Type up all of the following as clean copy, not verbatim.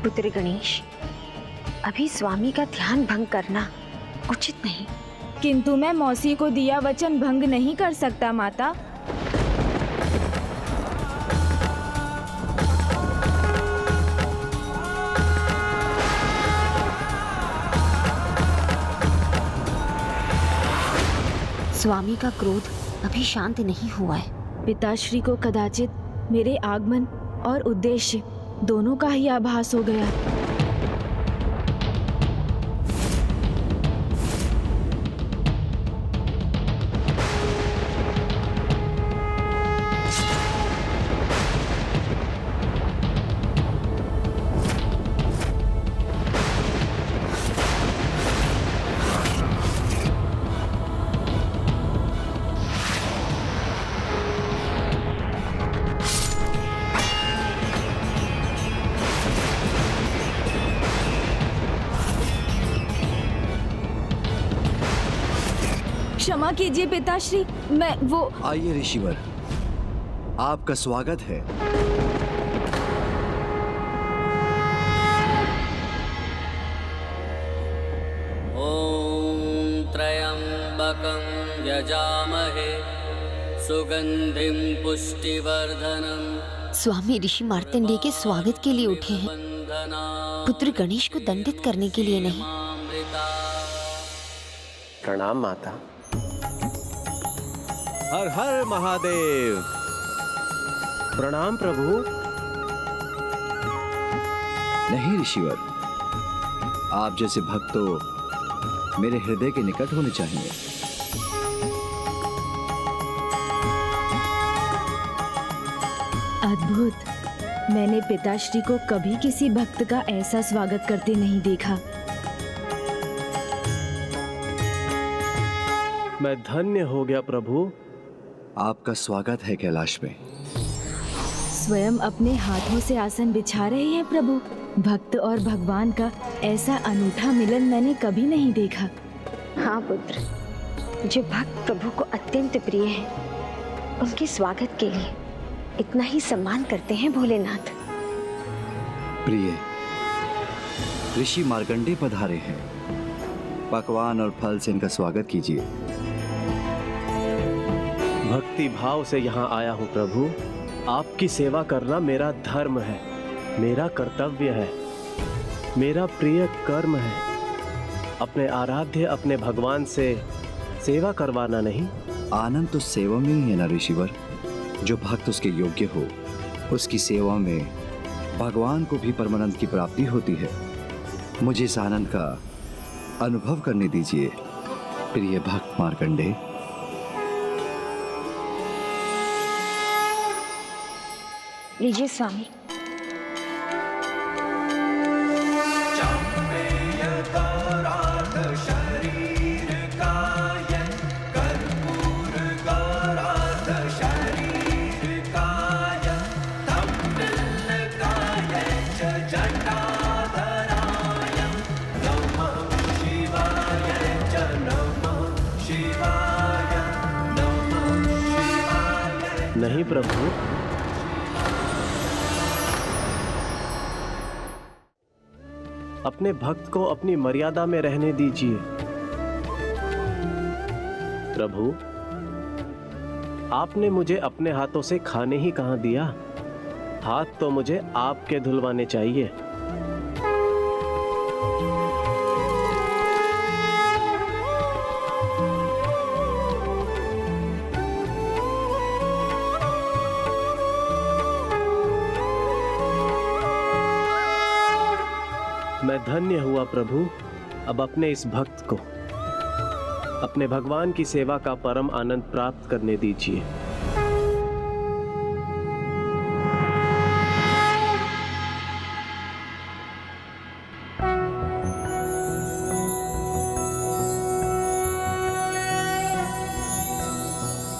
पुत्र गणेश, अभी स्वामी का ध्यान भंग करना उचित नहीं। किंतु मैं मौसी को दिया वचन भंग नहीं कर सकता माता। स्वामी का क्रोध अभी शांत नहीं हुआ है। पिताश्री को कदाचित मेरे आगमन और उद्देश्य दोनों का ही आभास हो गया। क्षमा कीजिए पिताश्री, मैं वो। आइए ऋषिवर, आपका स्वागत है। ओम त्र्यंबकं यजामहे सुगंधिं पुष्टिवर्धनम्। स्वामी ऋषि मार्तंडेय के स्वागत के लिए उठे हैं, पुत्र गणेश को दंडित करने के लिए नहीं। प्रणाम माता। हर हर महादेव। प्रणाम प्रभु। नहीं ऋषिवर, आप जैसे भक्त तो मेरे हृदय के निकट होने चाहिए। अद्भुत। मैंने पिताश्री को कभी किसी भक्त का ऐसा स्वागत करते नहीं देखा। मैं धन्य हो गया प्रभु। आपका स्वागत है कैलाश में। स्वयं अपने हाथों से आसन बिछा रहे हैं प्रभु। भक्त और भगवान का ऐसा अनूठा मिलन मैंने कभी नहीं देखा। हाँ पुत्र, जो भक्त प्रभु को अत्यंत प्रिय है, उनके स्वागत के लिए इतना ही सम्मान करते हैं भोलेनाथ। प्रिय, ऋषि मार्कंडेय पधारे हैं। पकवान और फल से इनका स्वागत कीजिए। भक्ति भाव से यहाँ आया हूँ प्रभु। आपकी सेवा करना मेरा धर्म है, मेरा कर्तव्य है, मेरा प्रिय कर्म है। अपने आराध्य अपने भगवान से सेवा करवाना नहीं। आनंद तो सेवा में ही है ना ऋषिवर। जो भक्त उसके योग्य हो, उसकी सेवा में भगवान को भी परमानंद की प्राप्ति होती है। मुझे इस आनंद का अनुभव करने दीजिए प्रिय भक्त मार्कंडेय। लीजिए स्वामी। नहीं प्रभु, अपने भक्त को अपनी मर्यादा में रहने दीजिए। प्रभु, आपने मुझे अपने हाथों से खाने ही कहाँ दिया। हाथ तो मुझे आपके धुलवाने चाहिए। मैं धन्य हुआ प्रभु। अब अपने इस भक्त को अपने भगवान की सेवा का परम आनंद प्राप्त करने दीजिए।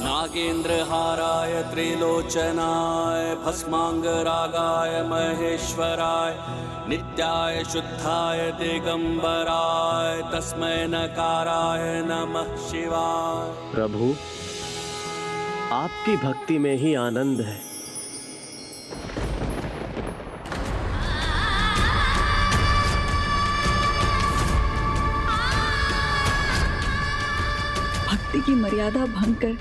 नागेन्द्रहाराय त्रिलोचनाय भस्मांगरागाय महेश्वराय नित्याय शुद्धाय दिगंबराय तस्मै नकाराय नमः शिवाय। प्रभु, आपकी भक्ति में ही आनंद है। की मर्यादा भंग कर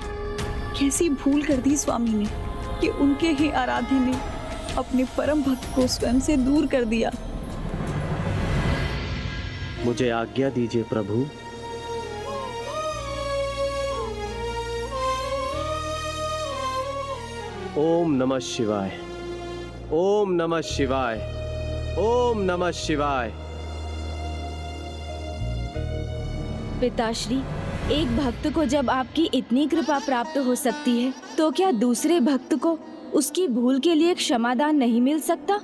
कैसी भूल कर दी स्वामी ने कि उनके ही आराध्य ने अपने परम भक्त को स्वयं से दूर कर दिया। मुझे आज्ञा दीजिए प्रभु। ओम नमः शिवाय, ओम नमः शिवाय, ओम नमः शिवाय। पिताश्री, एक भक्त को जब आपकी इतनी कृपा प्राप्त हो सकती है, तो क्या दूसरे भक्त को उसकी भूल के लिए क्षमादान नहीं मिल सकता?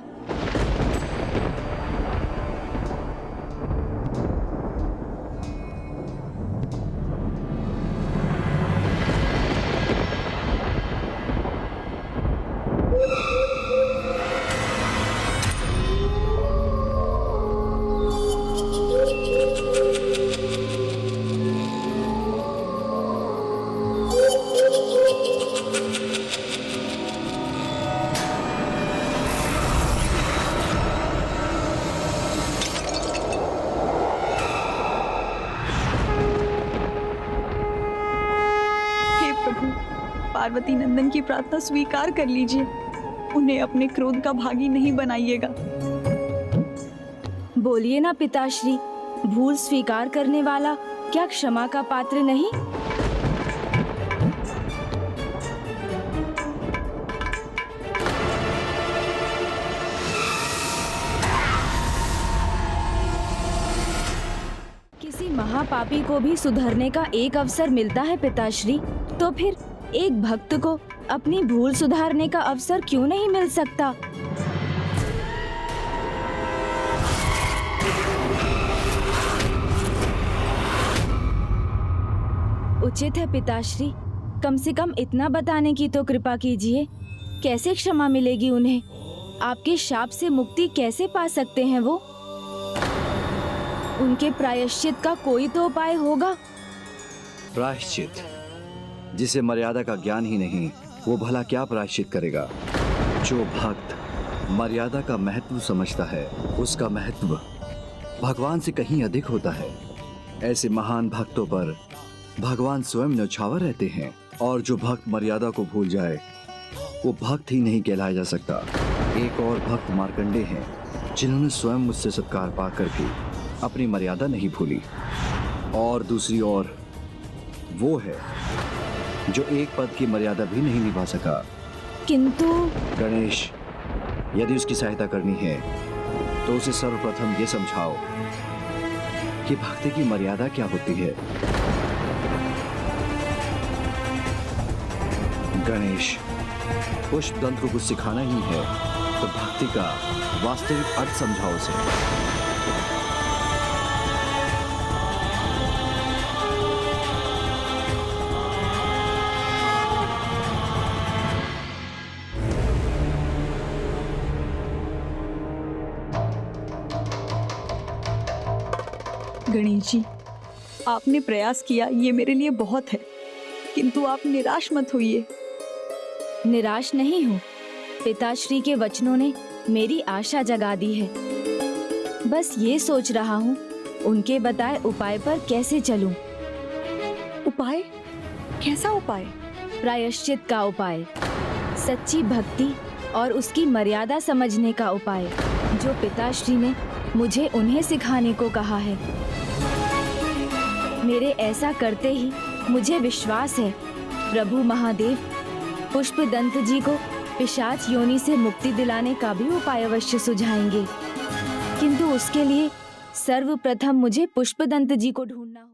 पार्वती नंदन की प्रार्थना स्वीकार कर लीजिए, उन्हें अपने क्रोध का भागी नहीं बनाइएगा। बोलिए ना पिताश्री, भूल स्वीकार करने वाला क्या क्षमा का पात्र नहीं? किसी महापापी को भी सुधरने का एक अवसर मिलता है पिताश्री, तो फिर एक भक्त को अपनी भूल सुधारने का अवसर क्यों नहीं मिल सकता? उचित है पिताश्री, कम से कम इतना बताने की तो कृपा कीजिए। कैसे क्षमा मिलेगी उन्हें? आपके शाप से मुक्ति कैसे पा सकते हैं वो? उनके प्रायश्चित का कोई तो उपाय होगा। प्रायश्चित? जिसे मर्यादा का ज्ञान ही नहीं, वो भला क्या प्रायश्चित करेगा? जो भक्त मर्यादा का महत्व समझता है, उसका महत्व भगवान से कहीं अधिक होता है। ऐसे महान भक्तों पर भगवान स्वयं न्यौछावर रहते हैं, और जो भक्त मर्यादा को भूल जाए, वो भक्त ही नहीं कहलाया जा सकता। एक और भक्त मार्कंडे हैं, जिन्होंने स्वयं मुझसे सत्कार पाकर भी अपनी मर्यादा नहीं भूली, और दूसरी ओर वो है जो एक पद की मर्यादा भी नहीं निभा सका। किंतु गणेश, यदि उसकी सहायता करनी है तो उसे सर्वप्रथम ये समझाओ कि भक्ति की मर्यादा क्या होती है। गणेश, पुष्पदंत को कुछ सिखाना ही है तो भक्ति का वास्तविक अर्थ समझाओ उसे। गणेश जी, आपने प्रयास किया, ये मेरे लिए बहुत है, किंतु आप निराश मत होइए। निराश नहीं हूँ, पिताश्री के वचनों ने मेरी आशा जगा दी है। बस ये सोच रहा हूँ उनके बताए उपाय पर कैसे चलूं। उपाय? कैसा उपाय? प्रायश्चित का उपाय, सच्ची भक्ति और उसकी मर्यादा समझने का उपाय, जो पिताश्री ने मुझे उन्हें सिखाने को कहा है। मेरे ऐसा करते ही मुझे विश्वास है प्रभु महादेव पुष्पदंत जी को पिशाच योनि से मुक्ति दिलाने का भी उपाय अवश्य सुझाएंगे, किंतु उसके लिए सर्वप्रथम मुझे पुष्पदंत जी को ढूंढना होगा।